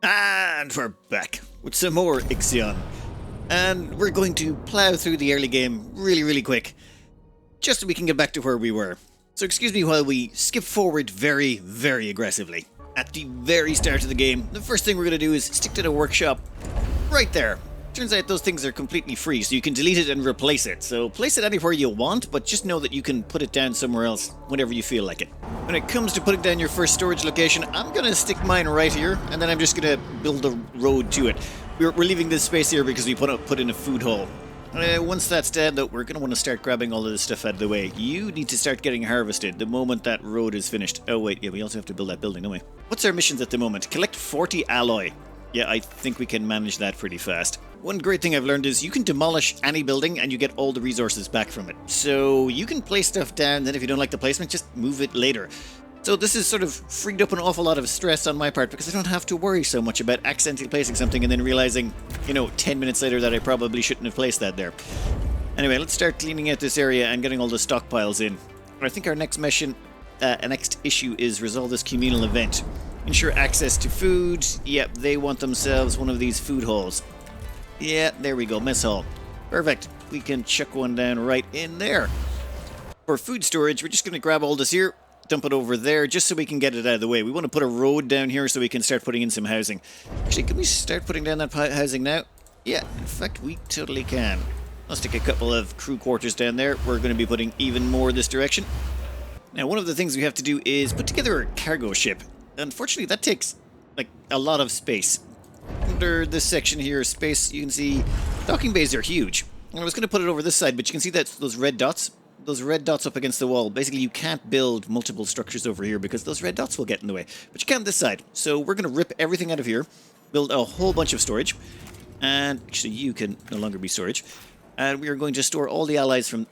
And we're back with some more Ixion. And we're going to plow through the early game really quick, just so we can get back to where we were. So excuse me while we skip forward very aggressively. At the very start of the game, the first thing we're going to do is stick to the workshop right there. Turns out those things are completely free, so you can delete it and replace it. So place it anywhere you want, but just know that you can put it down somewhere else whenever you feel like it. When it comes to putting down your first storage location, I'm going to stick mine right here, and then I'm just going to build a road to it. We're leaving this space here because we put in a food hole. Once that's done, though, we're going to want to start grabbing all of this stuff out of the way. You need to start getting harvested the moment that road is finished. Oh wait, yeah, we also have to build that building, don't we? What's our missions at the moment? Collect 40 alloy. Yeah, I think we can manage that pretty fast. One great thing I've learned is you can demolish any building and you get all the resources back from it. So you can place stuff down, then if you don't like the placement, just move it later. So this has sort of freed up an awful lot of stress on my part because I don't have to worry so much about accidentally placing something and then realizing, 10 minutes later that I probably shouldn't have placed that there. Anyway, let's start cleaning out this area and getting all the stockpiles in. I think our next mission, next issue is resolve this communal event. Ensure access to food. Yep, they want themselves one of these food halls. Yeah, there we go, mess hall. Perfect. We can chuck one down right in there. For food storage, we're just going to grab all this here, dump it over there, just so we can get it out of the way. We want to put a road down here so we can start putting in some housing. Actually, can we start putting down that housing now? Yeah, in fact, we totally can. I'll stick a couple of crew quarters down there. We're going to be putting even more this direction. Now, one of the things we have to do is put together a cargo ship. Unfortunately, that takes, a lot of space. Under this section here, space, you can see docking bays are huge. I was going to put it over this side, but you can see that those red dots up against the wall. Basically, you can't build multiple structures over here because those red dots will get in the way. But you can this side. So we're going to rip everything out of here, build a whole bunch of storage. And actually, you can no longer be storage. And we are going to store all the alloys from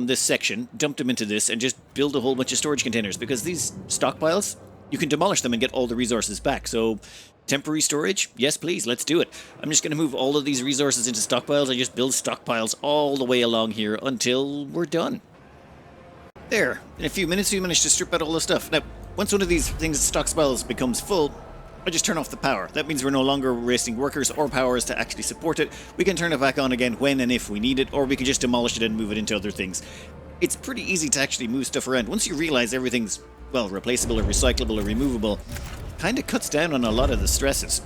this section, dump them into this, and just build a whole bunch of storage containers, because these stockpiles, you can demolish them and get all the resources back. So temporary storage, yes please, let's do it. I'm just going to move all of these resources into stockpiles. I just build stockpiles all the way along here until we're done. There, in a few minutes we managed to strip out all the stuff. Now, once one of these things, stockpiles, becomes full, I just turn off the power. That means we're no longer wasting workers or powers to actually support it. We can turn it back on again when and if we need it, or we can just demolish it and move it into other things. It's pretty easy to actually move stuff around. Once you realize everything's, replaceable or recyclable or removable, kind of cuts down on a lot of the stresses.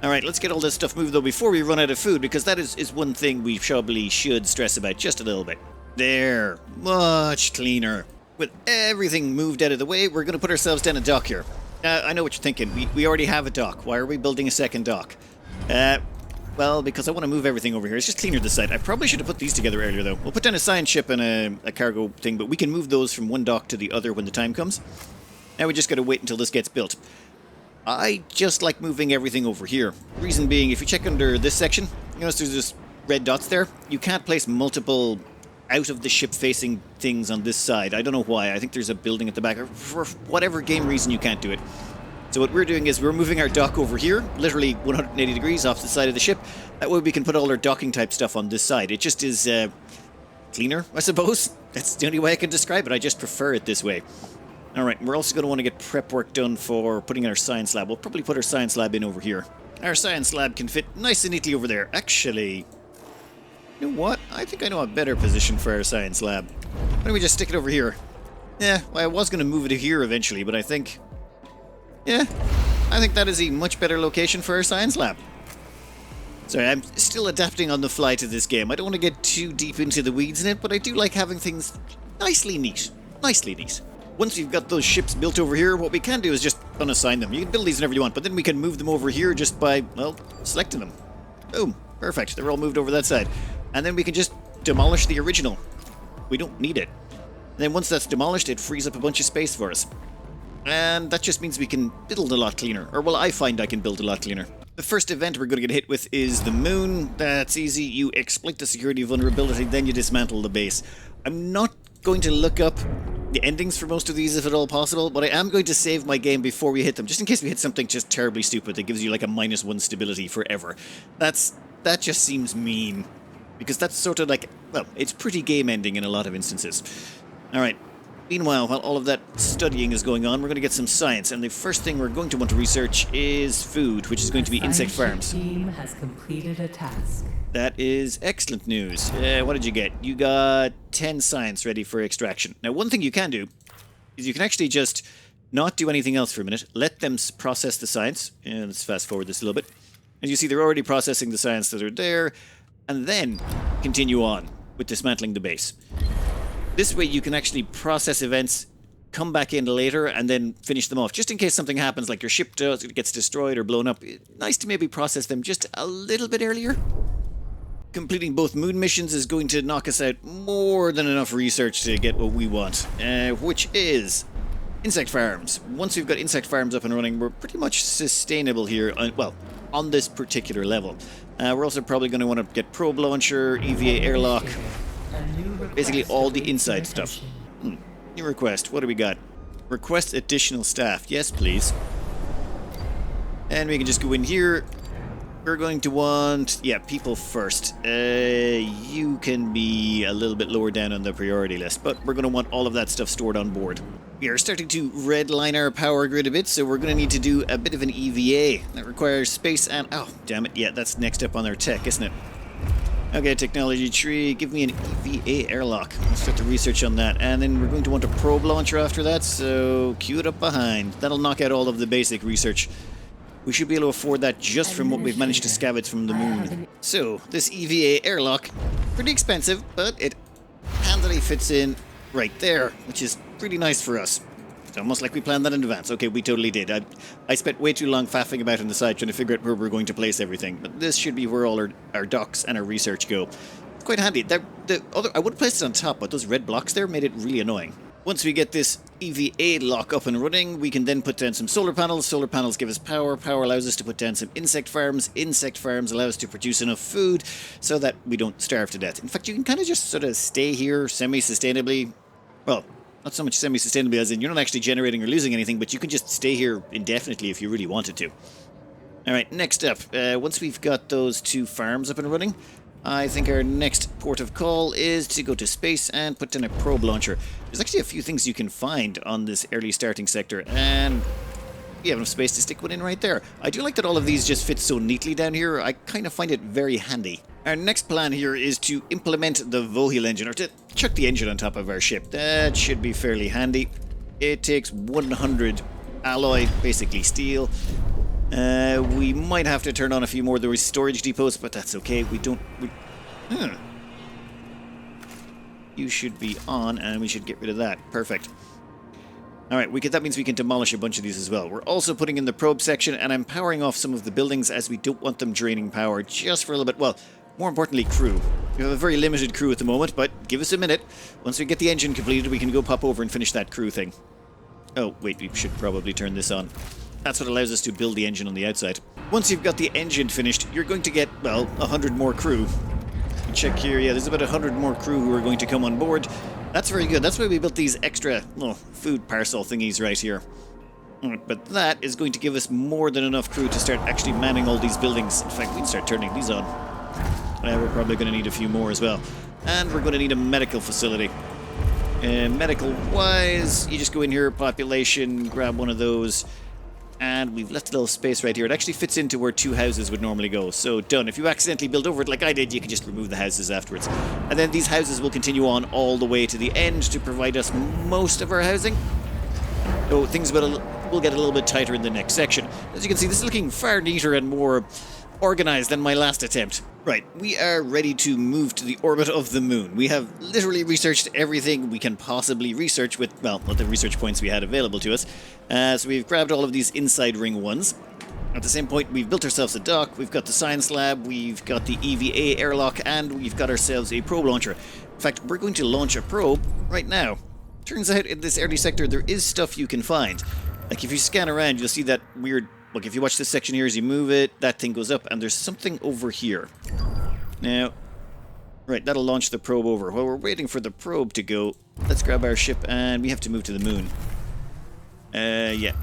Alright, let's get all this stuff moved though before we run out of food, because that is one thing we probably should stress about just a little bit. There, much cleaner. With everything moved out of the way, we're going to put ourselves down a dock here. I know what you're thinking. We already have a dock. Why are we building a second dock? Well, because I want to move everything over here. It's just cleaner this side. I probably should have put these together earlier, though. We'll put down a science ship and a cargo thing, but we can move those from one dock to the other when the time comes. Now we just got to wait until this gets built. I just like moving everything over here. Reason being, if you check under this section, you notice there's just red dots there. You can't place multiple out-of-the-ship-facing things on this side. I don't know why. I think there's a building at the back. For whatever game reason, you can't do it. So what we're doing is we're moving our dock over here, literally 180 degrees off the side of the ship. That way we can put all our docking-type stuff on this side. It just is cleaner, I suppose. That's the only way I can describe it. I just prefer it this way. Alright, we're also going to want to get prep work done for putting in our science lab. We'll probably put our science lab in over here. Our science lab can fit nice and neatly over there. Actually, you know what? I think I know a better position for our science lab. Why don't we just stick it over here? Yeah, well, I was going to move it here eventually, but I think that is a much better location for our science lab. Sorry, I'm still adapting on the fly to this game. I don't want to get too deep into the weeds in it, but I do like having things nicely neat. Nicely neat. Once we've got those ships built over here, what we can do is just unassign them. You can build these whenever you want, but then we can move them over here just by, selecting them. Boom. Perfect. They're all moved over that side. And then we can just demolish the original. We don't need it. And then once that's demolished, it frees up a bunch of space for us. And that just means we can build a lot cleaner. Or, well, I find I can build a lot cleaner. The first event we're going to get hit with is the moon. That's easy. You exploit the security vulnerability, then you dismantle the base. I'm not going to look up the endings for most of these if at all possible, but I am going to save my game before we hit them, just in case we hit something just terribly stupid that gives you like a -1 stability forever. That just seems mean. Because that's sort of like, it's pretty game ending in a lot of instances. Alright, Meanwhile, while all of that studying is going on, we're going to get some science, and the first thing we're going to want to research is food, which is going to be insect farms. The team has completed a task. That is excellent news. What did you get? You got 10 science ready for extraction. Now, one thing you can do is you can actually just not do anything else for a minute, let them process the science. And let's fast forward this a little bit. And you see they're already processing the science that are there, and then continue on with dismantling the base. This way you can actually process events, come back in later, and then finish them off. Just in case something happens, like your ship gets destroyed or blown up. Nice to maybe process them just a little bit earlier. Completing both moon missions is going to knock us out more than enough research to get what we want, which is insect farms. Once we've got insect farms up and running, we're pretty much sustainable here, on this particular level. We're also probably going to want to get probe launcher, EVA airlock, basically all the inside stuff. New request. What do we got? Request additional staff. Yes, please. And we can just go in here. We're going to want, people first. You can be a little bit lower down on the priority list, but we're going to want all of that stuff stored on board. We are starting to redline our power grid a bit, so we're going to need to do a bit of an EVA. That requires space and... oh, damn it. Yeah, that's next up on our tech, isn't it? Okay, technology tree, give me an EVA airlock. Let's start the research on that. And then we're going to want a probe launcher after that, so cue it up behind. That'll knock out all of the basic research. We should be able to afford that just from what we've managed to scavenge from the moon. So, this EVA airlock, pretty expensive, but it handily fits in right there, which is pretty nice for us. It's almost like we planned that in advance. Okay, we totally did. I spent way too long faffing about on the side trying to figure out where we're going to place everything. But this should be where all our docks and our research go. It's quite handy. I would have placed it on top, but those red blocks there made it really annoying. Once we get this EVA lock up and running, we can then put down some solar panels. Solar panels give us power. Power allows us to put down some insect farms. Insect farms allow us to produce enough food so that we don't starve to death. In fact, you can kind of just sort of stay here semi-sustainably. Well, not so much semi-sustainably as in you're not actually generating or losing anything, but you can just stay here indefinitely if you really wanted to. Alright, next up, once we've got those 2 farms up and running, I think our next port of call is to go to space and put down a probe launcher. There's actually a few things you can find on this early starting sector, and we have enough space to stick one in right there. I do like that all of these just fit so neatly down here. I kind of find it very handy. Our next plan here is to implement the Vohil engine, or to chuck the engine on top of our ship. That should be fairly handy. It takes 100 alloy, basically steel. We might have to turn on a few more of those storage depots, but that's okay. You should be on, and we should get rid of that. Perfect. Alright, that means we can demolish a bunch of these as well. We're also putting in the probe section, and I'm powering off some of the buildings as we don't want them draining power just for a little bit. Well, more importantly, crew. We have a very limited crew at the moment, but give us a minute. Once we get the engine completed, we can go pop over and finish that crew thing. Oh, wait, we should probably turn this on. That's what allows us to build the engine on the outside. Once you've got the engine finished, you're going to get, 100 more crew. Check here, yeah, there's about 100 more crew who are going to come on board. That's very good. That's why we built these extra food parcel thingies right here. But that is going to give us more than enough crew to start actually manning all these buildings. In fact, we can start turning these on. We're probably going to need a few more as well. And we're going to need a medical facility. Medical-wise, you just go in here, population, grab one of those. And we've left a little space right here. It actually fits into where 2 houses would normally go. So done. If you accidentally build over it like I did, you can just remove the houses afterwards. And then these houses will continue on all the way to the end to provide us most of our housing. So things will get a little bit tighter in the next section. As you can see, this is looking far neater and more organized than my last attempt. Right, we are ready to move to the orbit of the moon. We have literally researched everything we can possibly research with, the research points we had available to us. So we've grabbed all of these inside ring ones. At the same point, we've built ourselves a dock, we've got the science lab, we've got the EVA airlock, and we've got ourselves a probe launcher. In fact, we're going to launch a probe right now. Turns out in this early sector, there is stuff you can find. Like if you scan around, you'll see that weird... Look, if you watch this section here, as you move it, that thing goes up, and there's something over here. Now, right, that'll launch the probe over. While we're waiting for the probe to go, let's grab our ship, and we have to move to the moon. Yeah.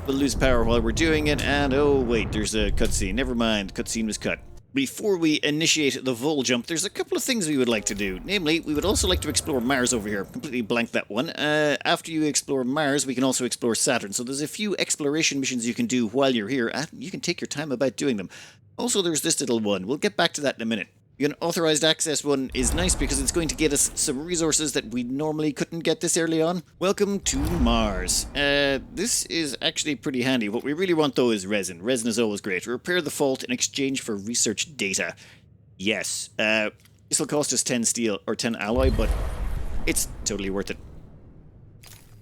We'll lose power while we're doing it, and oh, wait, there's a cutscene. Never mind, cutscene was cut. before we initiate the vol jump, there's a couple of things we would like to do. Namely, we would also like to explore Mars over here. Completely blank that one. After you explore Mars, we can also explore Saturn. So there's a few exploration missions you can do while you're here, and you can take your time about doing them. Also, there's this little one. We'll get back to that in a minute. An authorized access one is nice because it's going to get us some resources that we normally couldn't get this early on. Welcome to Mars. This is actually pretty handy. What we really want though is resin. Resin is always great. Repair the fault in exchange for research data. Yes. This will cost us 10 steel or 10 alloy, but it's totally worth it.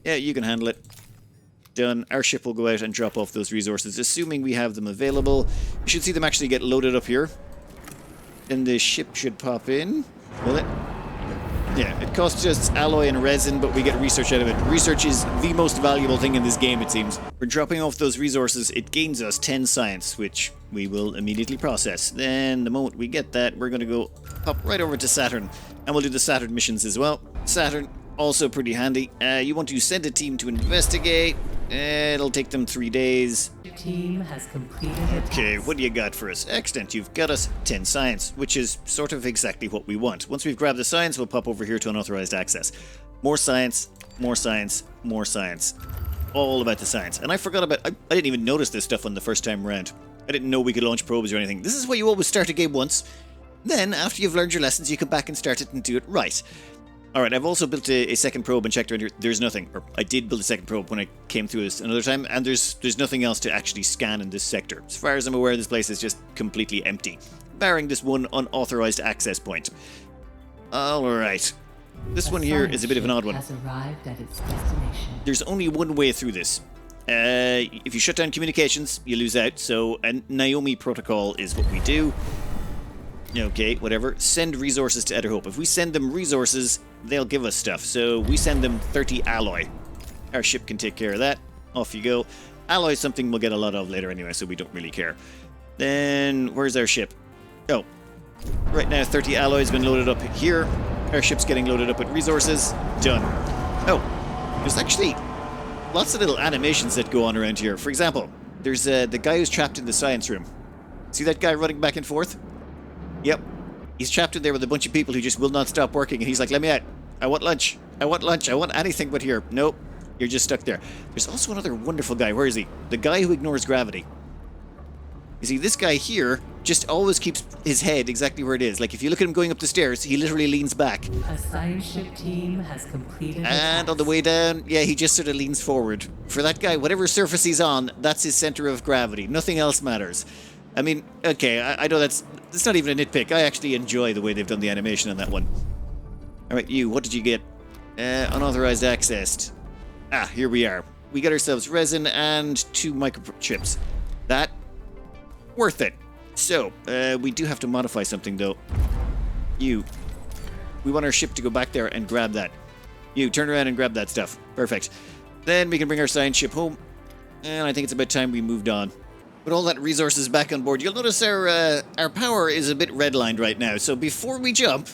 Yeah, you can handle it. Done. Our ship will go out and drop off those resources, assuming we have them available. You should see them actually get loaded up here. And the ship should pop in. Will it? Yeah, it costs us alloy and resin, but we get research out of it. Research is the most valuable thing in this game, it seems. We're dropping off those resources. It gains us 10 science, which we will immediately process. Then, the moment we get that, we're going to go pop right over to Saturn. And we'll do the Saturn missions as well. Saturn, also pretty handy. You want to send a team to investigate. It'll take them 3 days. Your team has completed a Okay, task. what do you got for us? Excellent, you've got us 10 science, which is sort of exactly what we want. Once we've grabbed the science, we'll pop over here to unauthorized access. More science, more science, more science. All about the science. And I forgot about... I didn't even notice this stuff on the first time around. I didn't know we could launch probes or anything. This is why you always start a game once. Then, after you've learned your lessons, you come back and start it and do it right. Alright, I've also built a second probe and checked around here. There's nothing. Or I did build a second probe when I came through this another time, and there's nothing else to actually scan in this sector. As far as I'm aware, this place is just completely empty, barring this one unauthorized access point. Alright. This one here is a bit of an odd one. Has arrived at its destination. There's only one way through this. If you shut down communications, you lose out, so a Naomi protocol is what we do. Okay, whatever. Send resources to Etterhope. If we send them resources, they'll give us stuff. So we send them 30 alloy. Our ship can take care of that. Off you go. Alloy is something we'll get a lot of later anyway, so we don't really care. Then, where's our ship? Oh, right now 30 alloy has been loaded up here. Our ship's getting loaded up with resources. Done. Oh, there's actually lots of little animations that go on around here. For example, there's the guy who's trapped in the science room. See that guy running back and forth? Yep. He's trapped in there with a bunch of people who just will not stop working, and he's like, let me out. I want lunch. I want lunch. I want anything but here. Nope. You're just stuck there. There's also another wonderful guy. Where is he? The guy who ignores gravity. You see, this guy here just always keeps his head exactly where it is. Like, if you look at him going up the stairs, he literally leans back. A science ship team has completed a And on the task. way down, yeah, he just sort of leans forward. For that guy, whatever surface he's on, that's his center of gravity. Nothing else matters. I mean, okay, I know that's not even a nitpick. I actually enjoy the way they've done the animation on that one. Alright, you, what did you get? Unauthorized accessed. Ah, here we are. We got ourselves resin and 2 microchips. That, worth it. So, we do have to modify something though. You, we want our ship to go back there and grab that. You, turn around and grab that stuff. Perfect. Then we can bring our science ship home. And I think it's about time we moved on. With all that resources back on board, you'll notice our power is a bit redlined right now. So before we jump,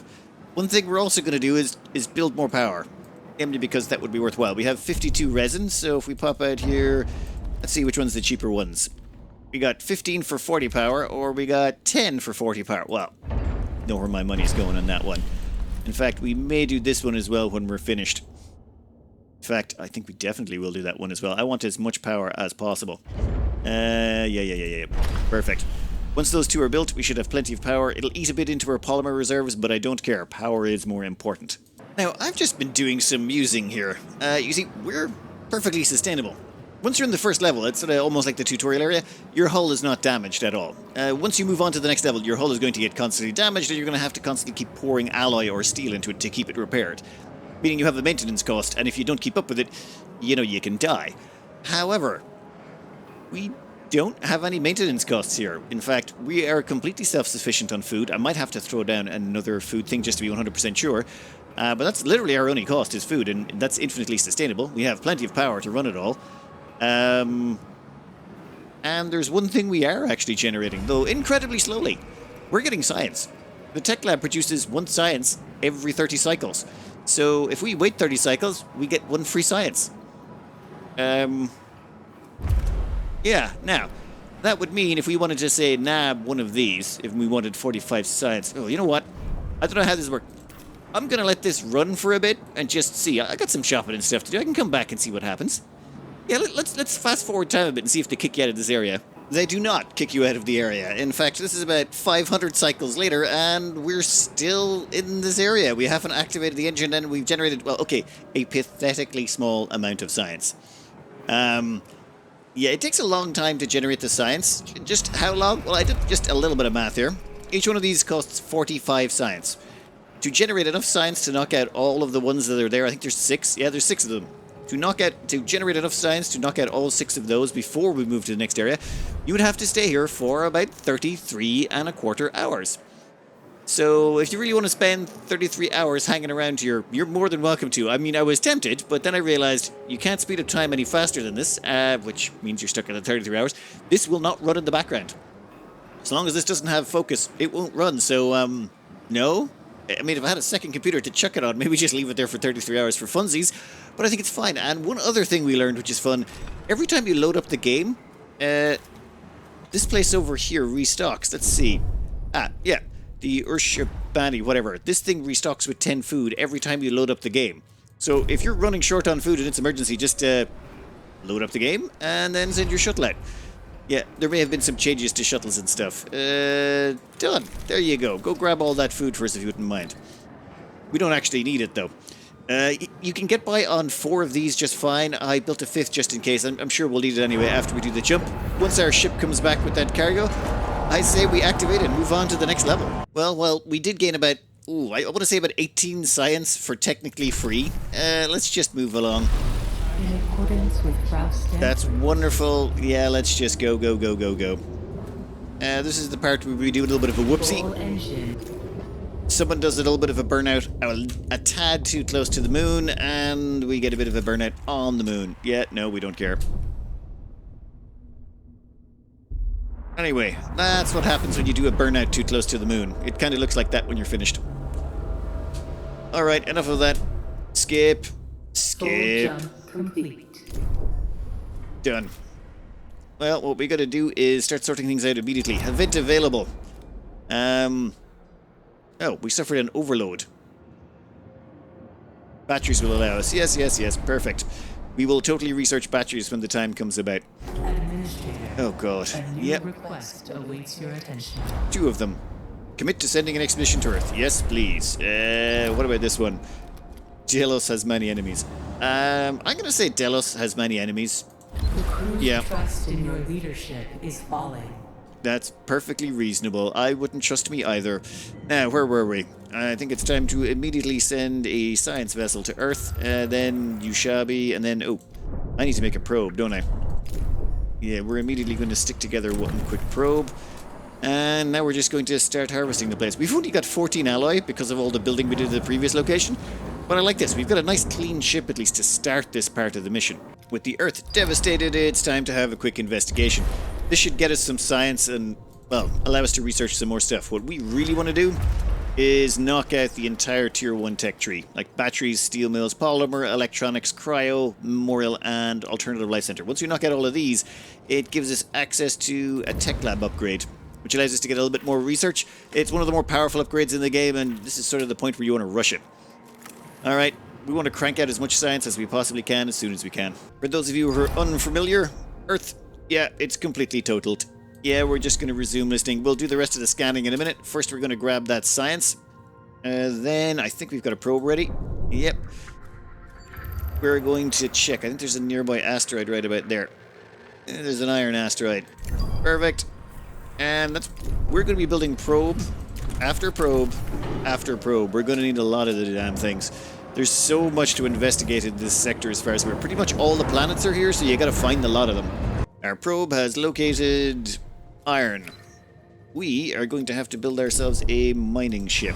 one thing we're also going to do is build more power. Mainly because that would be worthwhile. We have 52 resin, so if we pop out here, let's see which one's the cheaper ones. We got 15 for 40 power, or we got 10 for 40 power. Well, know where my money's going on that one. In fact, we may do this one as well when we're finished. In fact, I think we definitely will do that one as well. I want as much power as possible. Yeah. Perfect. Once those two are built, we should have plenty of power. It'll eat a bit into our polymer reserves, but I don't care. Power is more important. Now, I've just been doing some musing here. You see, we're perfectly sustainable. Once you're in the first level, it's sort of almost like the tutorial area, your hull is not damaged at all. Once you move on to the next level, your hull is going to get constantly damaged, and you're going to have to constantly keep pouring alloy or steel into it to keep it repaired. Meaning you have the maintenance cost, and if you don't keep up with it, you know, you can die. However, we don't have any maintenance costs here. In fact, we are completely self-sufficient on food. I might have to throw down another food thing just to be 100% sure. But that's literally our only cost is food, and that's infinitely sustainable. We have plenty of power to run it all. And there's one thing we are actually generating, though incredibly slowly. We're getting science. The tech lab produces 1 science every 30 cycles. So if we wait 30 cycles, we get 1 free science. Yeah, now, That would mean if we wanted to, say, nab one of these, if we wanted 45 science... Oh, you know what? I don't know how this works. I'm going to let this run for a bit and just see. I got some shopping and stuff to do. I can come back and see what happens. Yeah, let's fast forward time a bit and see if they kick you out of this area. They do not kick you out of the area. In fact, this is about 500 cycles later, and we're still in this area. We haven't activated the engine, and we've generated, well, okay, a pathetically small amount of science. Yeah, it takes a long time to generate the science. Just how long? Well, I did just a little bit of math here. Each one of these costs 45 science. To generate enough science to knock out all of the ones that are there, I think there's 6. Yeah, there's 6 of them. To generate enough science to knock out all 6 of those before we move to the next area, you would have to stay here for about 33.25 hours. So if you really want to spend 33 hours hanging around here, you're more than welcome to. I mean, I was tempted, but then I realized you can't speed up time any faster than this, which means you're stuck at the 33 hours. This will not run in the background. As long as this doesn't have focus, it won't run. So, no. I mean, if I had a second computer to chuck it on, maybe just leave it there for 33 hours for funsies. But I think it's fine. And one other thing we learned, which is fun, every time you load up the game, this place over here restocks. Let's see. Yeah. The Urshabani, whatever. This thing restocks with 10 food every time you load up the game. So if you're running short on food and it's emergency, just load up the game and then send your shuttle out. Yeah, there may have been some changes to shuttles and stuff. Done. There you go. Go grab all that food first if you wouldn't mind. We don't actually need it, though. You can get by on 4 of these just fine. I built a 5th just in case. I'm sure we'll need it anyway after we do the jump. Once our ship comes back with that cargo, I say we activate and move on to the next level. Well, we did gain about, I want to say about 18 science for technically free. Let's just move along. In accordance with Faustin. That's wonderful. Yeah, let's just go. This is the part where we do a little bit of a whoopsie. Someone does a little bit of a burnout a tad too close to the moon, and we get a bit of a burnout on the moon. Yeah, no, we don't care. Anyway, that's what happens when you do a burnout too close to the moon. It kind of looks like that when you're finished. Alright, enough of that. Skip. Full jump complete. Done. Well, what we gotta do is start sorting things out immediately. Event available. Oh, we suffered an overload. Batteries will allow us. Yes. Perfect. We will totally research batteries when the time comes about. Administrator. Oh god. A new Yep. request awaits your attention. 2 of them. Commit to sending an expedition to Earth. Yes, please. What about this one? Delos has many enemies. I'm gonna say Delos has many enemies. The crew's Yeah. trust in your leadership is falling. That's perfectly reasonable. I wouldn't trust me either. Now, where were we? I think it's time to immediately send a science vessel to Earth, then Ushabi, and then... Oh, I need to make a probe, don't I? Yeah, we're immediately going to stick together one quick probe. And now we're just going to start harvesting the place. We've only got 14 alloy because of all the building we did at the previous location. But I like this. We've got a nice clean ship at least to start this part of the mission. With the Earth devastated, it's time to have a quick investigation. This should get us some science and, well, allow us to research some more stuff. What we really want to do is knock out the entire Tier 1 tech tree, like batteries, steel mills, polymer, electronics, cryo, memorial, and alternative life center. Once we knock out all of these, it gives us access to a tech lab upgrade, which allows us to get a little bit more research. It's one of the more powerful upgrades in the game, and this is sort of the point where you want to rush it. Alright, we want to crank out as much science as we possibly can as soon as we can. For those of you who are unfamiliar, Earth, yeah, it's completely totaled. Yeah, we're just going to resume listening. We'll do the rest of the scanning in a minute. First, we're going to grab that science. Then, I think we've got a probe ready. Yep. We're going to check. I think there's a nearby asteroid right about there. There's an iron asteroid. Perfect. And we're going to be building probe after probe after probe. We're going to need a lot of the damn things. There's so much to investigate in this sector as far as pretty much all the planets are here, so you got to find a lot of them. Our probe has located iron. We are going to have to build ourselves a mining ship.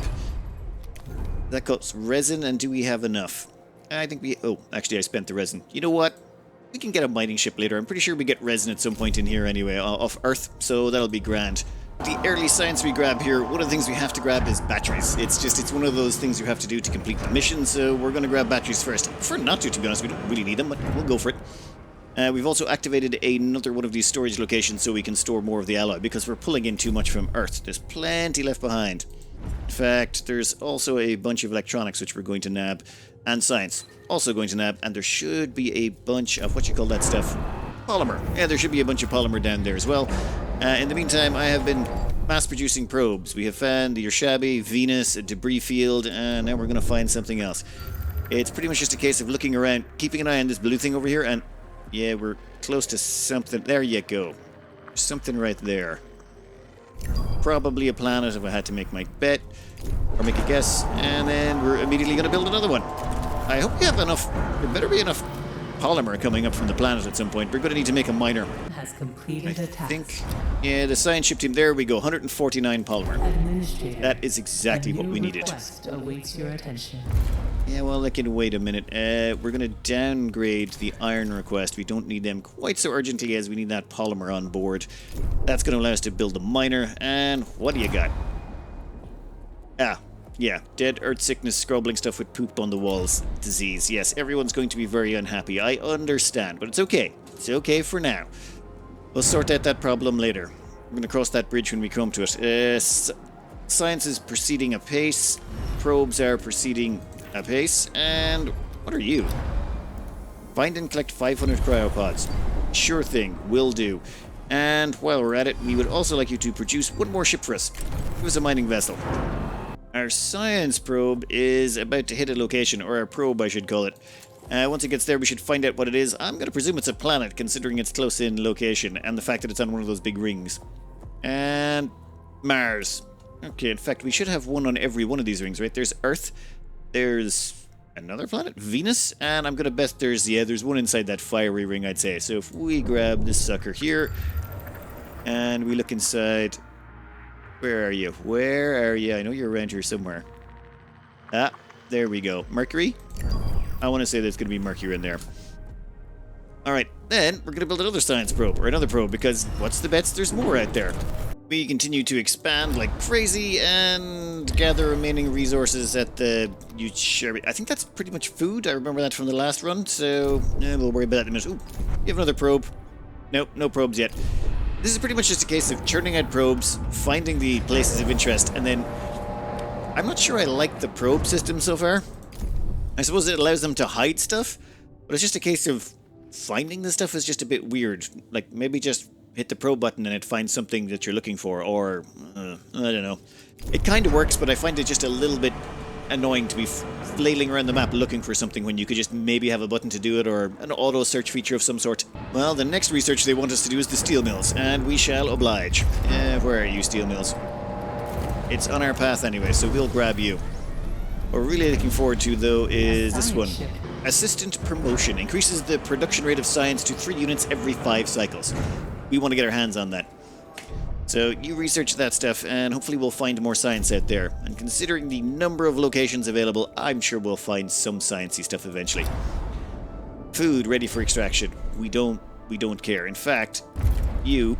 That costs resin, and do we have enough? I think we... Oh, actually I spent the resin. You know what? We can get a mining ship later. I'm pretty sure we get resin at some point in here anyway, off Earth, so that'll be grand. The early science we grab here, one of the things we have to grab is batteries. It's one of those things you have to do to complete the mission, so we're going to grab batteries first. Prefer not to be honest. We don't really need them, but we'll go for it. We've also activated another one of these storage locations so we can store more of the alloy, because we're pulling in too much from Earth. There's plenty left behind. In fact, there's also a bunch of electronics which we're going to nab, and science also going to nab, and there should be a bunch of, what you call that stuff? Polymer. Yeah, there should be a bunch of polymer down there as well. In the meantime, I have been mass-producing probes. We have found the Urshabi, Venus, a debris field, and now we're going to find something else. It's pretty much just a case of looking around, keeping an eye on this blue thing over here, and yeah, we're close to something. There you go. There's something right there. Probably a planet if I had to make my bet, or make a guess, and then we're immediately going to build another one. I hope we have enough. There better be enough polymer coming up from the planet at some point. We're going to need to make a miner. Has completed a task. I think, yeah, the science ship team, there we go, 149 polymer. Administrator, That is exactly what we needed. request awaits your attention. Yeah, well, that can wait a minute. We're going to downgrade the iron request. We don't need them quite so urgently as we need that polymer on board. That's going to allow us to build the miner. And what do you got? Ah, yeah, dead earth sickness, scrobbling stuff with poop on the walls, disease. Yes, everyone's going to be very unhappy. I understand, but it's okay. It's okay for now. We'll sort out that problem later. We're going to cross that bridge when we come to it. Science is proceeding apace. Probes are proceeding apace. And what are you? Find and collect 500 cryopods. Sure thing, will do. And while we're at it, we would also like you to produce one more ship for us. Give us a mining vessel. Our science probe is about to hit a location, or our probe I should call it. Once it gets there, we should find out what it is. I'm going to presume it's a planet, considering its close-in location, and the fact that it's on one of those big rings. And Mars. Okay, in fact, we should have one on every one of these rings, right? There's Earth, there's another planet, Venus, and I'm going to bet there's one inside that fiery ring, I'd say. So if we grab this sucker here, and we look inside... Where are you? Where are you? I know you're around here somewhere. Ah, there we go. Mercury? I want to say there's going to be Mercury in there. Alright, then we're going to build another science probe, or another probe, because what's the bets? There's more out there. We continue to expand like crazy and gather remaining resources at the... I think that's pretty much food. I remember that from the last run, so we'll worry about that in a minute. Ooh, you have another probe. Nope, no probes yet. This is pretty much just a case of churning out probes, finding the places of interest, and then... I'm not sure I like the probe system so far. I suppose it allows them to hide stuff, but it's just a case of finding the stuff is just a bit weird. Like, maybe just hit the probe button and it finds something that you're looking for, or... I don't know. It kind of works, but I find it just a little bit annoying to be flailing around the map looking for something when you could just maybe have a button to do it, or an auto search feature of some sort. Well, the next research they want us to do is the steel mills, and we shall oblige. Where are you, steel mills? It's on our path anyway, so we'll grab you. What we're really looking forward to, though, is this one. Assistant promotion. Increases the production rate of science to 3 units every 5 cycles. We want to get our hands on that. So you research that stuff, and hopefully we'll find more science out there. And considering the number of locations available, I'm sure we'll find some sciencey stuff eventually. Food ready for extraction. We don't care. In fact, you...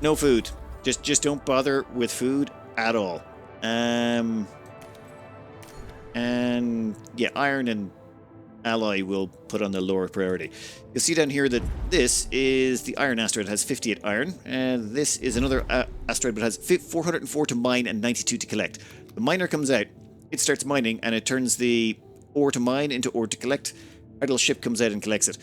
No food. Just don't bother with food at all. And yeah, iron and alloy will put on the lower priority. You'll see down here that this is the iron asteroid. It has 58 iron, and this is another asteroid but has 404 to mine and 92 to collect. The miner comes out, it starts mining, and it turns the ore to mine into ore to collect. Our little ship comes out and collects it.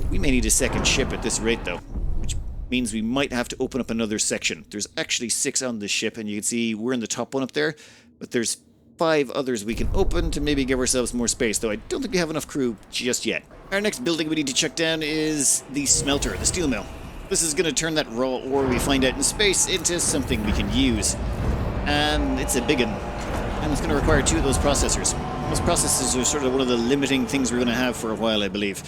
We may need a second ship at this rate, though, which means we might have to open up another section. There's actually 6 on this ship, and you can see we're in the top one up there, but there's 5 others we can open to maybe give ourselves more space, though I don't think we have enough crew just yet. Our next building we need to check down is the smelter, the steel mill. This is going to turn that raw ore we find out in space into something we can use. And it's a big one. And it's going to require 2 of those processors. Those processors are sort of one of the limiting things we're going to have for a while, I believe.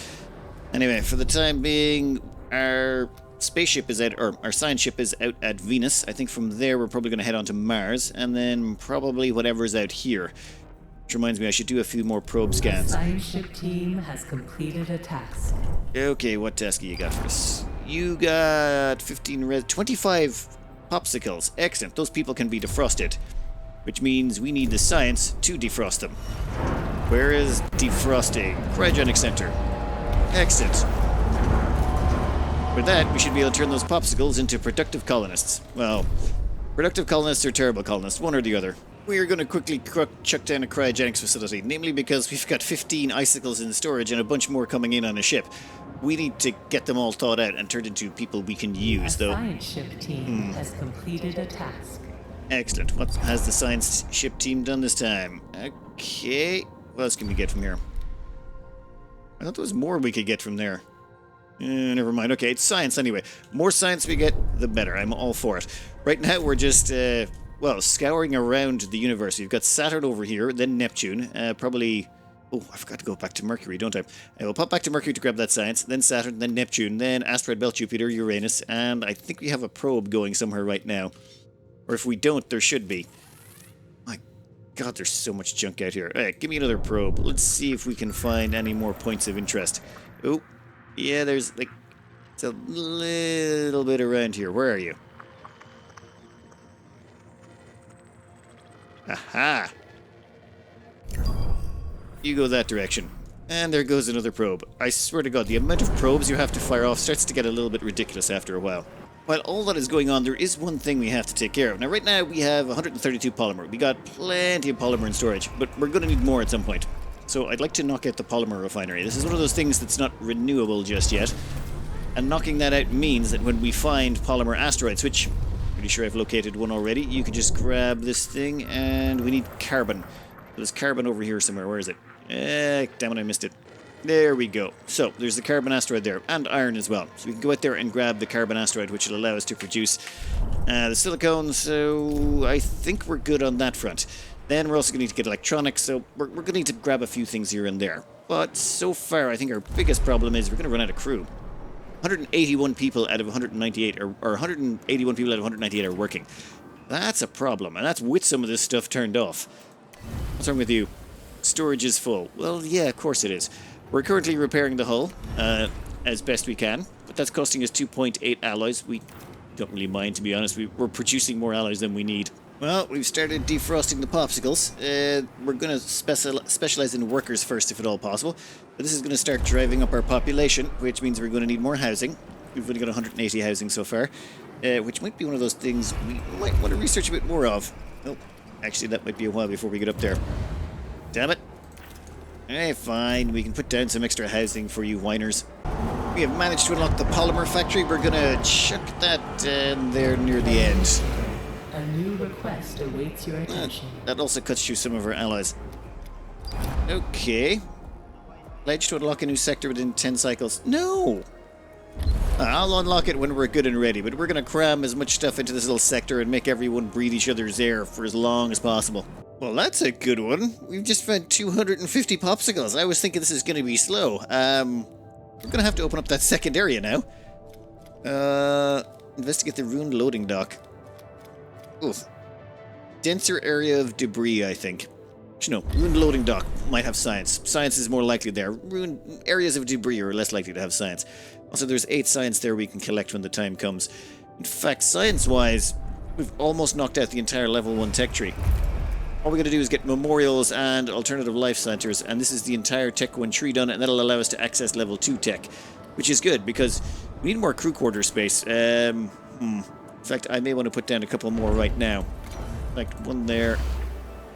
Anyway, for the time being, our spaceship is out, or our science ship is out at Venus. I think from there we're probably going to head on to Mars, and then probably whatever's out here. Which reminds me, I should do a few more probe scans. The science ship team has completed a task. Okay, what task you got for us? You got 25 popsicles. Excellent. Those people can be defrosted, which means we need the science to defrost them. Where is defrosting? Cryogenic center. Excellent. With that, we should be able to turn those popsicles into productive colonists. Well, productive colonists or terrible colonists, one or the other. We are going to quickly chuck down a cryogenics facility, namely because we've got 15 icicles in storage and a bunch more coming in on a ship. We need to get them all thawed out and turned into people we can use, though. A science ship team has completed a task. Excellent. What has the science ship team done this time? Okay. What else can we get from here? I thought there was more we could get from there. Never mind. Okay, it's science anyway. More science we get, the better. I'm all for it. Right now, we're just, well, scouring around the universe. We've got Saturn over here, then Neptune. Probably... Oh, I forgot to go back to Mercury, don't I? I will pop back to Mercury to grab that science, then Saturn, then Neptune, then Asteroid Belt, Jupiter, Uranus, and I think we have a probe going somewhere right now. Or if we don't, there should be. My God, there's so much junk out here. Alright, give me another probe. Let's see if we can find any more points of interest. Oh, yeah, there's, like, it's a little bit around here. Where are you? Aha! You go that direction. And there goes another probe. I swear to God, the amount of probes you have to fire off starts to get a little bit ridiculous after a while. While all that is going on, there is one thing we have to take care of. Now, right now, we have 132 polymer. We got plenty of polymer in storage, but we're going to need more at some point. So I'd like to knock out the polymer refinery. This is one of those things that's not renewable just yet. And knocking that out means that when we find polymer asteroids, which I'm pretty sure I've located one already, you can just grab this thing, and we need carbon. There's carbon over here somewhere. Where is it? Damn it, I missed it. There we go. So, there's the carbon asteroid there, and iron as well. So we can go out there and grab the carbon asteroid, which will allow us to produce the silicone, so I think we're good on that front. Then we're also going to need to get electronics, so we're going to need to grab a few things here and there. But so far, I think our biggest problem is we're going to run out of crew. 181 people out of 198, or 181 people out of 198 are working. That's a problem, and that's with some of this stuff turned off. What's wrong with you? Storage is full. Well, yeah, of course it is. We're currently repairing the hull as best we can, but that's costing us 2.8 alloys. We don't really mind, to be honest. We're producing more alloys than we need. Well, we've started defrosting the popsicles. We're going to specialize in workers first, if at all possible. But this is going to start driving up our population, which means we're going to need more housing. We've only got 180 housing so far, which might be one of those things we might want to research a bit more of. Oh, actually, that might be a while before we get up there. Damn it. Eh, fine. We can put down some extra housing for you whiners. We have managed to unlock the polymer factory. We're gonna chuck that down there near the end. A new request awaits your attention. That also cuts through some of our allies. Okay. Pledge to unlock a new sector within 10 cycles. No! I'll unlock it when we're good and ready, but we're gonna cram as much stuff into this little sector and make everyone breathe each other's air for as long as possible. Well, that's a good one. We've just found 250 popsicles. I was thinking this is gonna be slow. We're gonna have to open up that second area now. Investigate the ruined loading dock. Oof. Denser area of debris, I think. Actually, no, ruined loading dock might have science. Science is more likely there. Ruined areas of debris are less likely to have science. Also, there's 8 science there we can collect when the time comes. In fact, science-wise, we've almost knocked out the entire level 1 tech tree. All we gotta do is get memorials and alternative life centers, and this is the entire tech 1 tree done, and that'll allow us to access level 2 tech, which is good because we need more crew quarter space. In fact, I may want to put down a couple more right now. Like one there,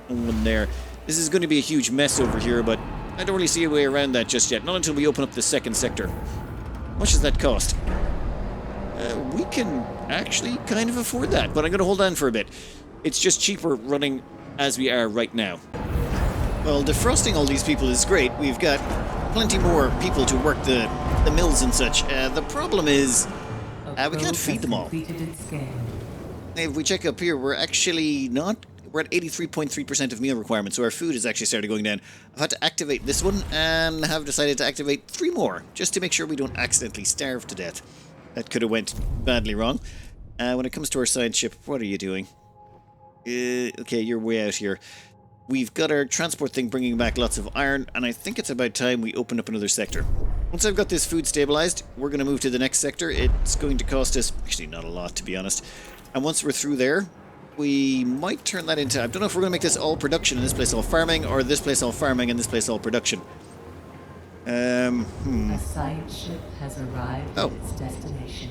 and one there. This is going to be a huge mess over here, but I don't really see a way around that just yet. Not until we open up the second sector. How much does that cost? We can actually kind of afford that, but I'm going to hold on for a bit. It's just cheaper running as we are right now. Well, defrosting all these people is great. We've got plenty more people to work the mills and such. The problem is we can't feed them all. If we check up here, we're actually not... We're at 83.3% of meal requirements, so our food has actually started going down. I've had to activate this one, and have decided to activate 3 more, just to make sure we don't accidentally starve to death. That could have went badly wrong. When it comes to our science ship, what are you doing? Okay, you're way out here. We've got our transport thing bringing back lots of iron, and I think it's about time we open up another sector. Once I've got this food stabilized, we're going to move to the next sector. It's going to cost us, actually not a lot to be honest. And once we're through there, we might turn that into... I don't know if we're going to make this all production and this place all farming, or this place all farming and this place all production. A science ship has arrived Oh. at its destination.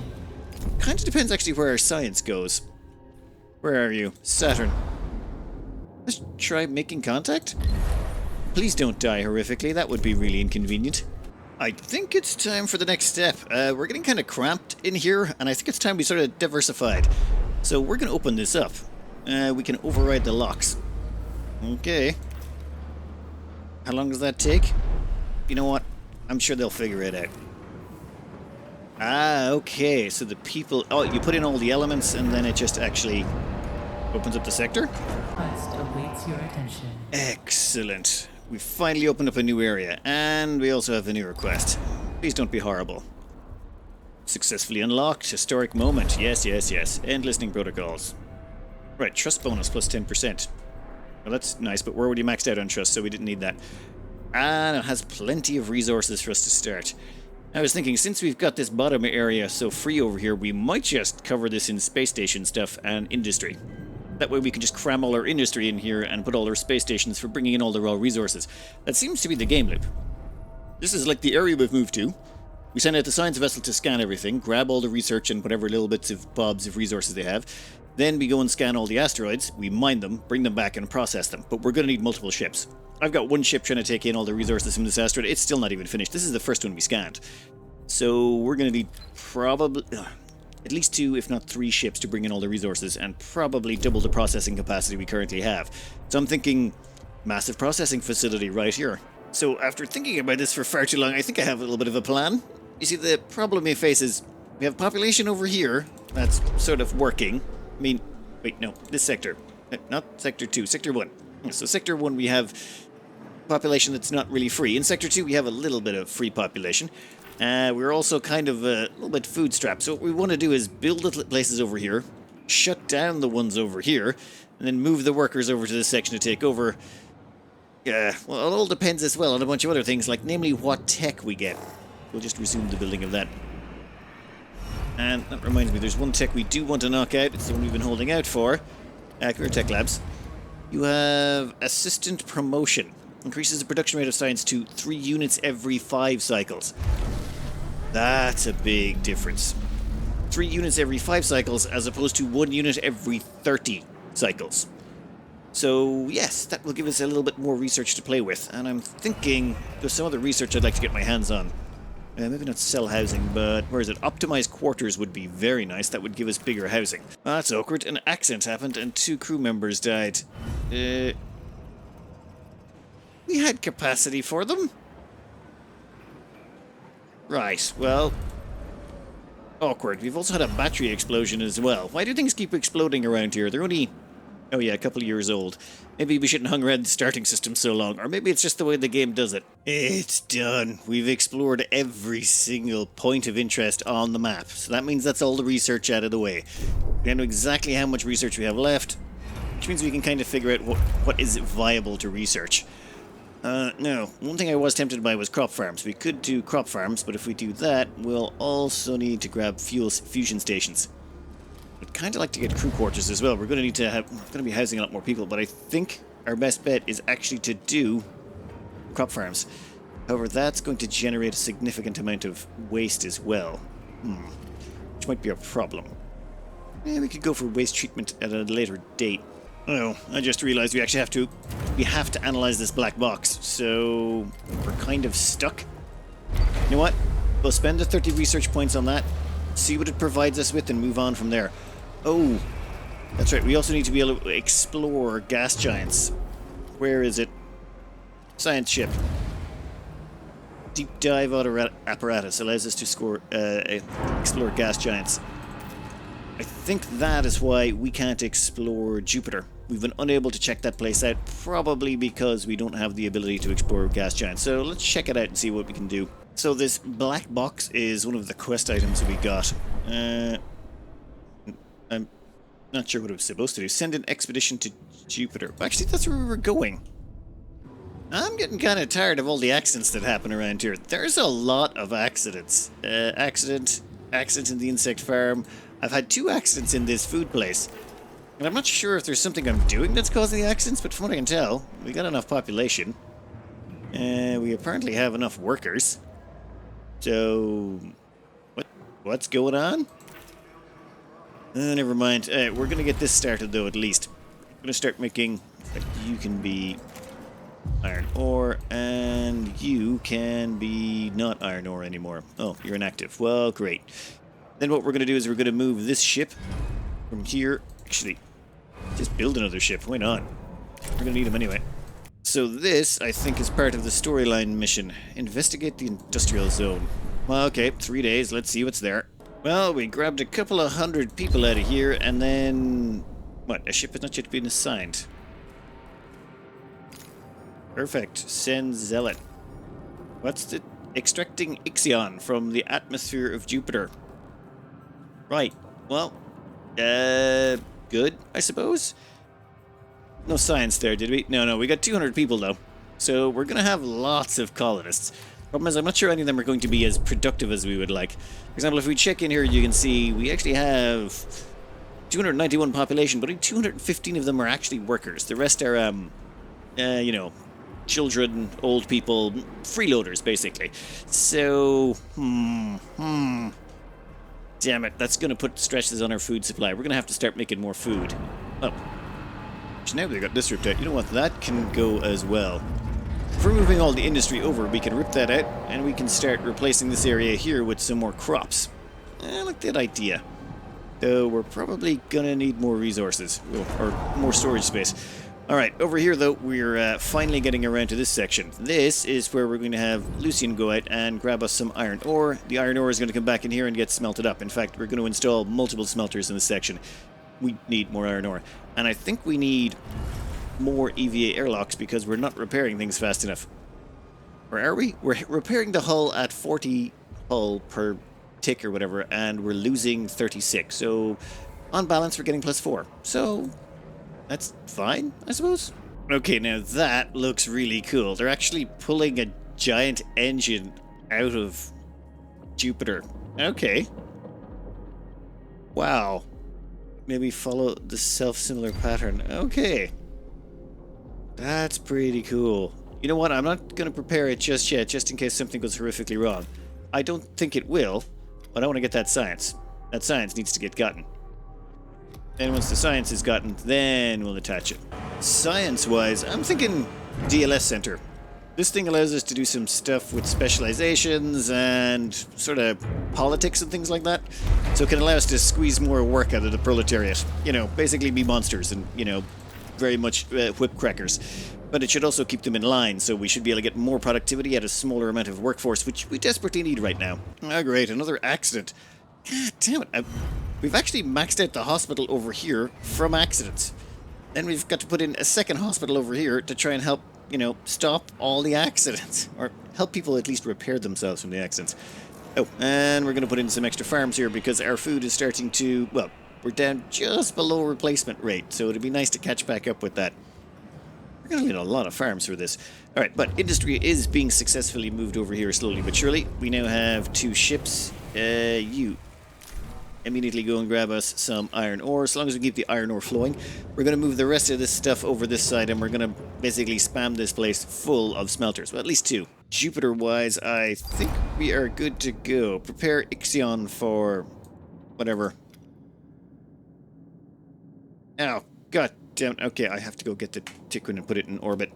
Kind of depends actually where our science goes. Where are you? Saturn. Let's try making contact? Please don't die horrifically, that would be really inconvenient. I think it's time for the next step. We're getting kind of cramped in here, and I think it's time we sort of diversified. So we're going to open this up. We can override the locks. Okay. How long does that take? You know what? I'm sure they'll figure it out. Ah, okay. So the people... Oh, you put in all the elements, and then it just actually opens up the sector? Quest awaits your attention. Excellent. We finally opened up a new area, and we also have a new request. Please don't be horrible. Successfully unlocked. Historic moment. Yes, yes, yes. End listening protocols. Right, trust bonus plus 10%. Well, that's nice, but we're already maxed out on trust, so we didn't need that. And it has plenty of resources for us to start. I was thinking, since we've got this bottom area so free over here, we might just cover this in space station stuff and industry. That way we can just cram all our industry in here and put all our space stations for bringing in all the raw resources. That seems to be the game loop. This is like the area we've moved to. We send out the science vessel to scan everything, grab all the research and whatever little bits of bobs of resources they have. Then we go and scan all the asteroids, we mine them, bring them back and process them. But we're going to need multiple ships. I've got one ship trying to take in all the resources from this asteroid. It's still not even finished. This is the first one we scanned. So we're going to need probably at least 2, if not 3 ships to bring in all the resources and probably double the processing capacity we currently have. So I'm thinking massive processing facility right here. So after thinking about this for far too long, I think I have a little bit of a plan. You see, the problem we face is we have population over here that's sort of working. I mean, wait, no, this sector. Not Sector 2, Sector 1. So Sector 1 we have population that's not really free. In Sector 2 we have a little bit of free population. We're also kind of a little bit food strapped. So what we want to do is build the places over here, shut down the ones over here, and then move the workers over to this section to take over. Well, it all depends as well on a bunch of other things, like namely what tech we get. We'll just resume the building of that. And that reminds me, there's one tech we do want to knock out. It's the one we've been holding out for. Career Tech Labs. You have Assistant Promotion. Increases the production rate of science to 3 units every 5 cycles. That's a big difference. 3 units every 5 cycles as opposed to 1 unit every 30 cycles. So, yes, that will give us a little bit more research to play with. And I'm thinking there's some other research I'd like to get my hands on. Maybe not cell housing, but where is it? Optimized quarters would be very nice. That would give us bigger housing. Oh, that's awkward. An accident happened and 2 crew members died. We had capacity for them. Right, well... awkward. We've also had a battery explosion as well. Why do things keep exploding around here? They're only... oh yeah, a couple of years old. Maybe we shouldn't hung around the starting system so long, or maybe it's just the way the game does it. It's done. We've explored every single point of interest on the map, so that means that's all the research out of the way. We know exactly how much research we have left, which means we can kind of figure out what is viable to research. No, one thing I was tempted by was crop farms. We could do crop farms, but if we do that, we'll also need to grab fusion stations. I'd kind of like to get crew quarters as well. We're going to need to have, going to be housing a lot more people, but I think our best bet is actually to do crop farms. However, that's going to generate a significant amount of waste as well, which might be a problem. Yeah, we could go for waste treatment at a later date. Oh, I just realized we actually have to analyze this black box, so we're kind of stuck. You know what? We'll spend the 30 research points on that, see what it provides us with, and move on from there. Oh, that's right. We also need to be able to explore gas giants. Where is it? Science ship. Deep dive auto apparatus allows us to explore gas giants. I think that is why we can't explore Jupiter. We've been unable to check that place out, probably because we don't have the ability to explore gas giants. So let's check it out and see what we can do. So this black box is one of the quest items we got. I'm not sure what it was supposed to do. Send an expedition to Jupiter. Actually, that's where we were going. I'm getting kind of tired of all the accidents that happen around here. There's a lot of accidents. Accident in the insect farm. I've had 2 accidents in this food place. And I'm not sure if there's something I'm doing that's causing the accidents, but from what I can tell, we got enough population. We apparently have enough workers. So, what's going on? Never mind. We're going to get this started, though, at least. I'm going to start making... You can be iron ore, and you can be not iron ore anymore. Oh, you're inactive. Well, great. Then what we're going to do is we're going to move this ship from here. Actually, just build another ship. Why not? We're going to need them anyway. So this, I think, is part of the storyline mission. Investigate the industrial zone. Well, okay, 3 days. Let's see what's there. Well, we grabbed a couple of hundred people out of here, and then... What? A ship has not yet been assigned. Perfect. Send Zealot. What's the... Extracting Ixion from the atmosphere of Jupiter. Right. Well, good, I suppose? No science there, did we? No, we got 200 people, though. So we're going to have lots of colonists. Problem is, I'm not sure any of them are going to be as productive as we would like. For example, if we check in here, you can see we actually have 291 population, but only 215 of them are actually workers. The rest are, you know, children, old people, freeloaders, basically. So, damn it, that's going to put stresses on our food supply. We're going to have to start making more food. Oh. So now they've got this ripped out. You know what? That can go as well. If we're moving all the industry over, we can rip that out, and we can start replacing this area here with some more crops. I like that idea. Though we're probably going to need more resources, or more storage space. Alright, over here though, we're finally getting around to this section. This is where we're going to have Lucian go out and grab us some iron ore. The iron ore is going to come back in here and get smelted up. In fact, we're going to install multiple smelters in this section. We need more iron ore. And I think we need more EVA airlocks because we're not repairing things fast enough. Or are we? We're repairing the hull at 40 hull per tick or whatever, and we're losing 36. So, on balance, we're getting +4. So, that's fine, I suppose. Okay, now that looks really cool. They're actually pulling a giant engine out of Jupiter. Okay. Wow. Maybe follow the self-similar pattern. Okay. That's pretty cool. You know what? I'm not going to prepare it just yet, just in case something goes horrifically wrong. I don't think it will, but I want to get that science. That science needs to get gotten. And once the science is gotten, then we'll attach it. Science-wise, I'm thinking DLS Center. This thing allows us to do some stuff with specializations and sort of politics and things like that. So it can allow us to squeeze more work out of the proletariat. You know, basically be monsters and, you know, very much whip crackers. But it should also keep them in line, so we should be able to get more productivity at a smaller amount of workforce, which we desperately need right now. Oh, great, another accident. God damn it. We've actually maxed out the hospital over here from accidents. Then we've got to put in a second hospital over here to try and help, you know, stop all the accidents. Or help people at least repair themselves from the accidents. Oh, and we're going to put in some extra farms here because our food is starting to, well, we're down just below replacement rate, so it'd be nice to catch back up with that. We're going to need a lot of farms for this. Alright, but industry is being successfully moved over here slowly but surely. We now have 2 ships. You immediately go and grab us some iron ore. As long as we keep the iron ore flowing, we're going to move the rest of this stuff over this side, and we're going to basically spam this place full of smelters. Well, at least 2. Jupiter-wise, I think we are good to go. Prepare Ixion for whatever. Oh, god damn. Okay, I have to go get the Tiqqun and put it in orbit.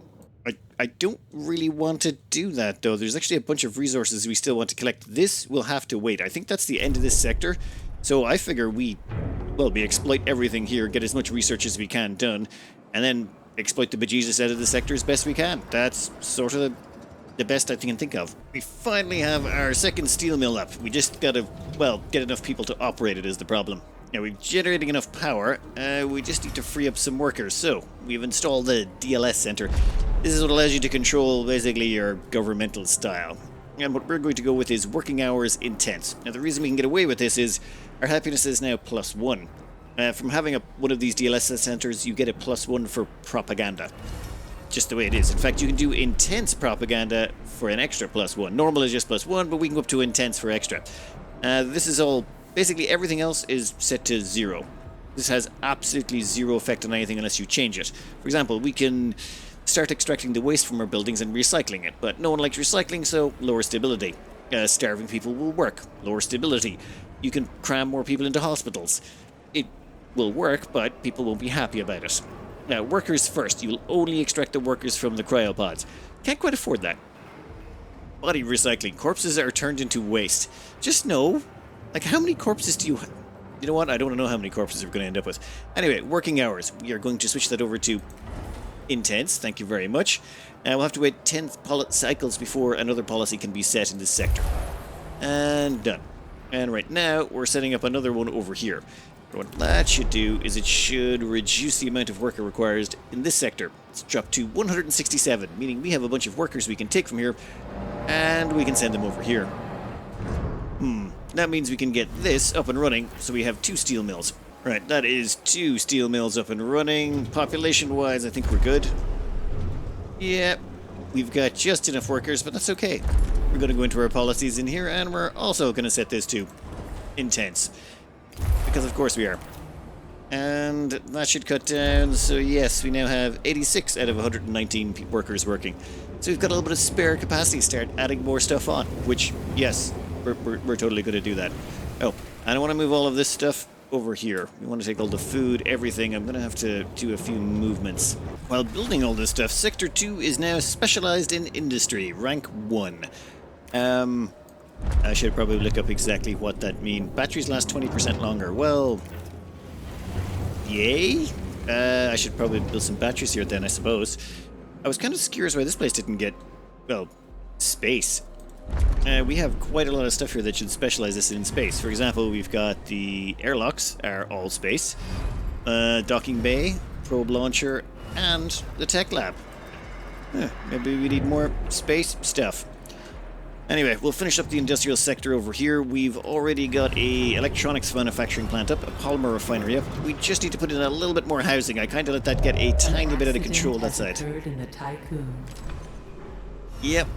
I don't really want to do that, though. There's actually a bunch of resources we still want to collect. This will have to wait. I think that's the end of this sector. So I figure we exploit everything here, get as much research as we can done, and then exploit the bejesus out of the sector as best we can. That's sort of the best I can think of. We finally have our second steel mill up. We just gotta, well, get enough people to operate it is the problem. Now, we're generating enough power, we just need to free up some workers. So, we've installed the DLS Center. This is what allows you to control, basically, your governmental style. And what we're going to go with is working hours intense. Now, the reason we can get away with this is our happiness is now +1. From having one of these DLS centers, you get a +1 for propaganda. Just the way it is. In fact, you can do intense propaganda for an extra +1. Normal is just +1, but we can go up to intense for extra. This is all... Basically, everything else is set to 0. This has absolutely 0 effect on anything unless you change it. For example, we can Start extracting the waste from our buildings and recycling it, but no one likes recycling, so lower stability. Starving people will work, lower stability. You can cram more people into hospitals. It will work, but people won't be happy about it. Now, workers first. You will only extract the workers from the cryopods. Can't quite afford that. Body recycling. Corpses are turned into waste. Just know, like, how many corpses do you have? You know what? I don't want to know how many corpses we're going to end up with. Anyway, working hours. We are going to switch that over to intense. Thank you very much. We'll have to wait 10 cycles before another policy can be set in this sector. And done. And right now, we're setting up another one over here. What that should do is it should reduce the amount of worker required in this sector. It's dropped to 167, meaning we have a bunch of workers we can take from here, and we can send them over here. That means we can get this up and running, so we have 2 steel mills. Right, that is 2 steel mills up and running. Population-wise, I think we're good. Yeah, we've got just enough workers, but that's okay. We're going to go into our policies in here, and we're also going to set this to intense. Because of course we are. And that should cut down, so yes, we now have 86 out of 119 workers working. So we've got a little bit of spare capacity to start adding more stuff on, which, yes, we're totally going to do that. Oh, and I want to move all of this stuff over here. We want to take all the food, everything. I'm going to have to do a few movements. While building all this stuff, Sector 2 is now specialized in industry, rank 1. I should probably look up exactly what that means. Batteries last 20% longer. Well, yay? I should probably build some batteries here then, I suppose. I was kind of curious why this place didn't get, well, space. We have quite a lot of stuff here that should specialize this in space. For example, we've got the airlocks are all space, docking bay, probe launcher, and the tech lab. Maybe we need more space stuff. Anyway, we'll finish up the industrial sector over here. We've already got a electronics manufacturing plant up, a polymer refinery up. We just need to put in a little bit more housing. I kind of let that get a tiny bit out of control, that side. In the Tiqqun. Yep.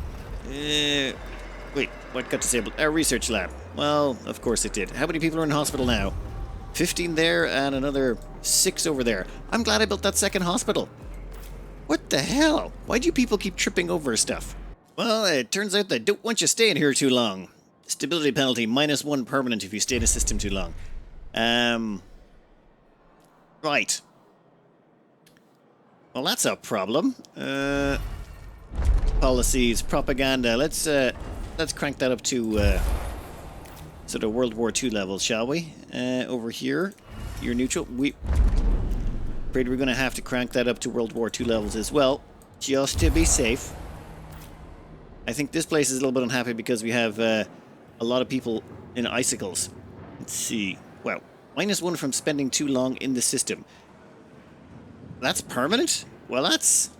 Wait, what got disabled? Our research lab. Well, of course it did. How many people are in hospital now? 15 there and another 6 over there. I'm glad I built that second hospital. What the hell? Why do you people keep tripping over stuff? Well, it turns out they don't want you staying here too long. Stability penalty, -1 permanent if you stay in a system too long. Right. Well, that's a problem. Policies, propaganda. Let's crank that up to sort of World War II levels, shall we? Over here, you're neutral. Afraid we're going to have to crank that up to World War II levels as well, just to be safe. I think this place is a little bit unhappy because we have a lot of people in icicles. Let's see. Wow. -1 from spending too long in the system. That's permanent? Well, that's...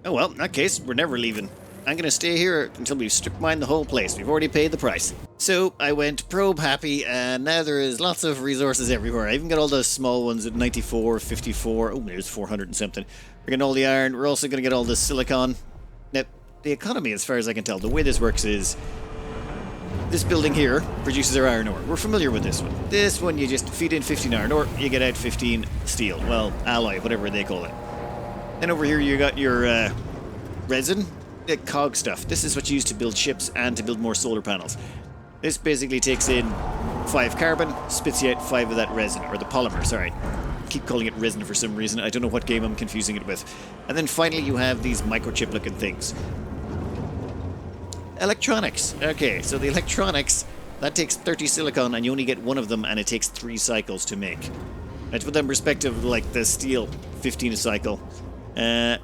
Oh, well, in that case, we're never leaving. I'm going to stay here until we've strip mined the whole place. We've already paid the price. So, I went probe happy, and now there is lots of resources everywhere. I even got all the small ones at 94, 54. Oh, there's 400 and something. We're getting all the iron. We're also going to get all the silicon. Now, the economy, as far as I can tell, the way this works is... This building here produces our iron ore. We're familiar with this one. This one, you just feed in 15 iron ore, you get out 15 steel. Well, alloy, whatever they call it. Then over here you got your resin, cog stuff. This is what you use to build ships and to build more solar panels. This basically takes in 5 carbon, spits you out 5 of that resin, or the polymer, sorry. I keep calling it resin for some reason. I don't know what game I'm confusing it with. And then finally you have these microchip looking things. Electronics. Okay, so the electronics, that takes 30 silicon and you only get 1 of them and it takes 3 cycles to make. Now, to put that in perspective, like the steel, 15 a cycle, and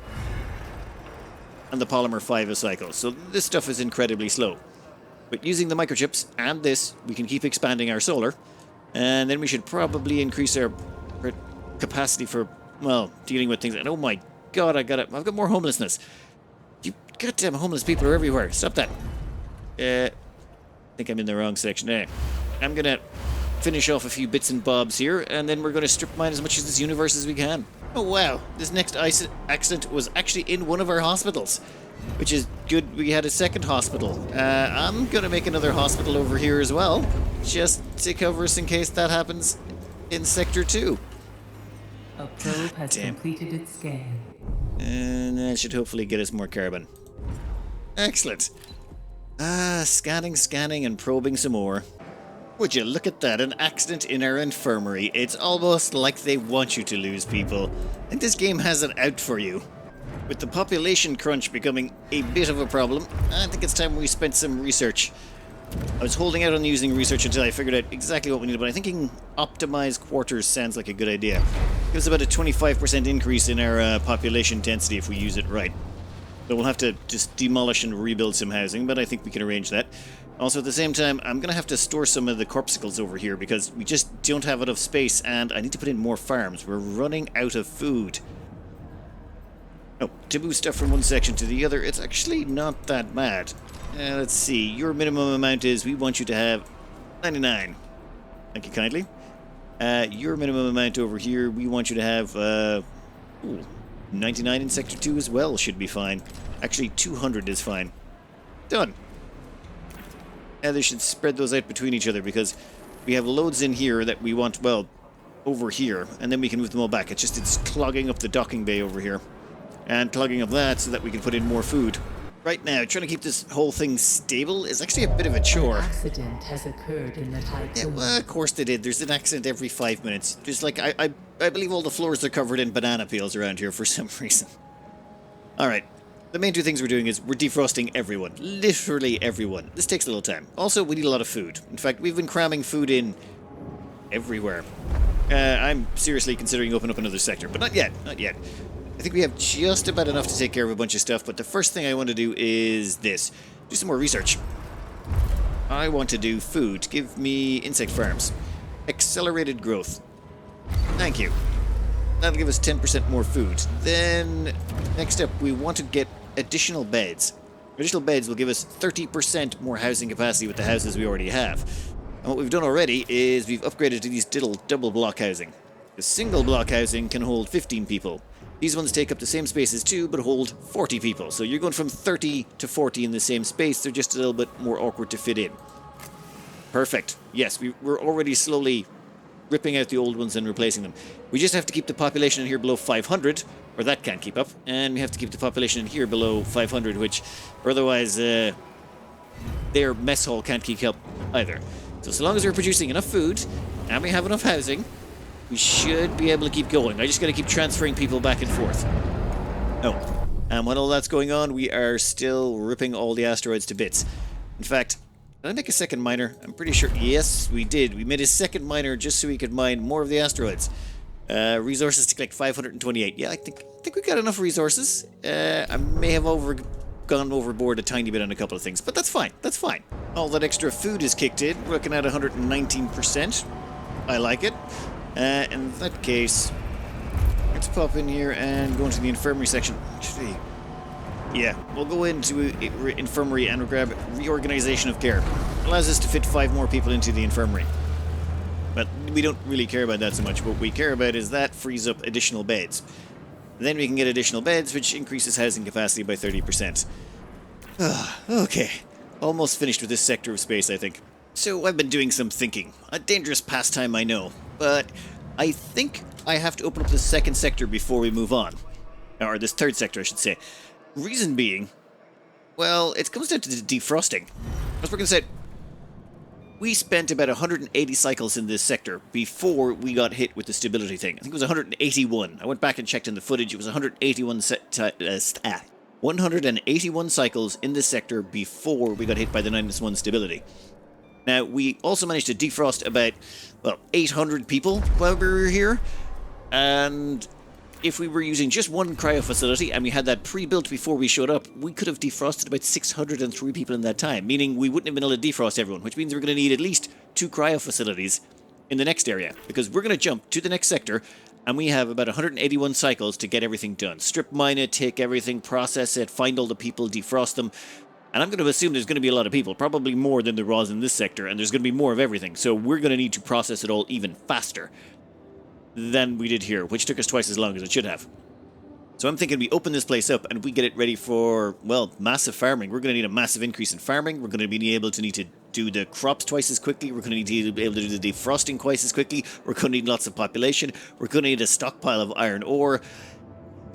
the polymer 5 a cycle. So this stuff is incredibly slow. But using the microchips and this, we can keep expanding our solar, and then we should probably increase our capacity for, well, dealing with things. And oh my god, I've got more homelessness. You goddamn homeless people are everywhere. Stop that. I think I'm in the wrong section. I'm gonna finish off a few bits and bobs here, and then we're gonna strip mine as much of this universe as we can. Oh wow, this next accident was actually in one of our hospitals, which is good. We had a second hospital. I'm gonna make another hospital over here as well, just to cover us in case that happens in Sector 2. A probe has completed its scan. And that should hopefully get us more carbon. Excellent. Scanning, and probing some more. Would you look at that, an accident in our infirmary. It's almost like they want you to lose people. I think this game has it out for you. With the population crunch becoming a bit of a problem, I think it's time we spent some research. I was holding out on using research until I figured out exactly what we needed, but I think optimized quarters sounds like a good idea. Gives about a 25% increase in our population density if we use it right. So we'll have to just demolish and rebuild some housing, but I think we can arrange that. Also, at the same time, I'm going to have to store some of the corpuscles over here because we just don't have enough space, and I need to put in more farms. We're running out of food. Oh, to move stuff from one section to the other, it's actually not that bad. Let's see, your minimum amount is, we want you to have 99. Thank you kindly. Your minimum amount over here, we want you to have 99 in Sector 2 as well, should be fine. Actually, 200 is fine. Done. They should spread those out between each other because we have loads in here that we want, well, over here, and then we can move them all back. It's clogging up the docking bay over here. And clogging up that so that we can put in more food. Right now, trying to keep this whole thing stable is actually a bit of a chore. An accident has occurred in the Tiqqun. Yeah, well, of course they did. There's an accident every 5 minutes. Just like, I believe all the floors are covered in banana peels around here for some reason. Alright, the main two things we're doing is we're defrosting everyone. Literally everyone. This takes a little time. Also, we need a lot of food. In fact, we've been cramming food in everywhere. I'm seriously considering opening up another sector, but not yet, not yet. I think we have just about enough to take care of a bunch of stuff, but the first thing I want to do is this. Do some more research. I want to do food. Give me insect farms. Accelerated growth. Thank you. That'll give us 10% more food. Then, next up, we want to get additional beds. Additional beds will give us 30% more housing capacity with the houses we already have. And what we've done already is we've upgraded to these little double block housing. The single block housing can hold 15 people. These ones take up the same space as 2, but hold 40 people. So you're going from 30 to 40 in the same space. They're just a little bit more awkward to fit in. Perfect. Yes, we're already slowly ripping out the old ones and replacing them. We just have to keep the population in here below 500, or that can't keep up. And we have to keep the population in here below 500, which, or otherwise, their mess hall can't keep up either. So long as we're producing enough food, and we have enough housing, we should be able to keep going. I just got to keep transferring people back and forth. Oh, and when all that's going on, we are still ripping all the asteroids to bits. In fact, did I make a second miner? I'm pretty sure. Yes, we did. We made a second miner just so we could mine more of the asteroids. Resources to collect 528. Yeah, I think we got enough resources. I may have gone overboard a tiny bit on a couple of things, but that's fine. That's fine. All that extra food is kicked in. We're looking at 119%. I like it. In that case, let's pop in here and go into the infirmary section. Actually, yeah, we'll go into infirmary and grab reorganization of care. Allows us to fit 5 more people into the infirmary. But we don't really care about that so much. What we care about is that frees up additional beds. Then we can get additional beds, which increases housing capacity by 30%. Okay, almost finished with this sector of space, I think. So I've been doing some thinking. A dangerous pastime, I know. But I think I have to open up the second sector before we move on. Or this third sector, I should say. Reason being, well, it comes down to the defrosting. As we're going to say, we spent about 180 cycles in this sector before we got hit with the stability thing. I think it was 181. I went back and checked in the footage. It was 181 181 cycles in this sector before we got hit by the -1 stability. Now, we also managed to defrost about, well, 800 people while we were here. And if we were using just one cryo facility and we had that pre-built before we showed up, we could have defrosted about 603 people in that time, meaning we wouldn't have been able to defrost everyone, which means we're going to need at least 2 cryo facilities in the next area, because we're going to jump to the next sector, and we have about 181 cycles to get everything done. Strip mine it, take everything, process it, find all the people, defrost them. And I'm going to assume there's going to be a lot of people, probably more than there was in this sector, and there's going to be more of everything. So we're going to need to process it all even faster than we did here, which took us twice as long as it should have. So I'm thinking we open this place up and we get it ready for, well, massive farming. We're going to need a massive increase in farming. We're going to be able to need to do the crops twice as quickly. We're going to need to be able to do the defrosting twice as quickly. We're going to need lots of population. We're going to need a stockpile of iron ore.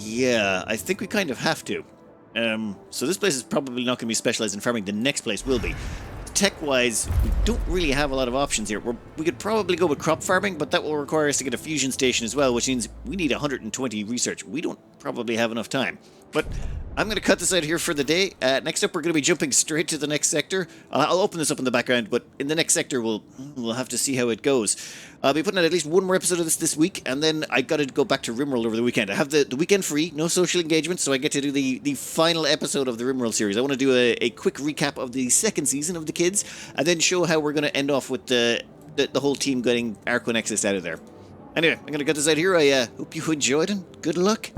Yeah, I think we kind of have to. So this place is probably not going to be specialized in farming. The next place will be. Tech-wise, we don't really have a lot of options here. We could probably go with crop farming, but that will require us to get a fusion station as well, which means we need 120 research. We don't probably have enough time. But I'm going to cut this out here for the day. Next up, we're going to be jumping straight to the next sector. I'll open this up in the background, but in the next sector, we'll have to see how it goes. I'll be putting out at least one more episode of this week, and then I got to go back to RimWorld over the weekend. I have the weekend free, no social engagement, so I get to do the final episode of the RimWorld series. I want to do a quick recap of the second season of the kids, and then show how we're going to end off with the whole team getting Arco Nexus out of there. Anyway, I'm going to cut this out here. I hope you enjoyed, and good luck.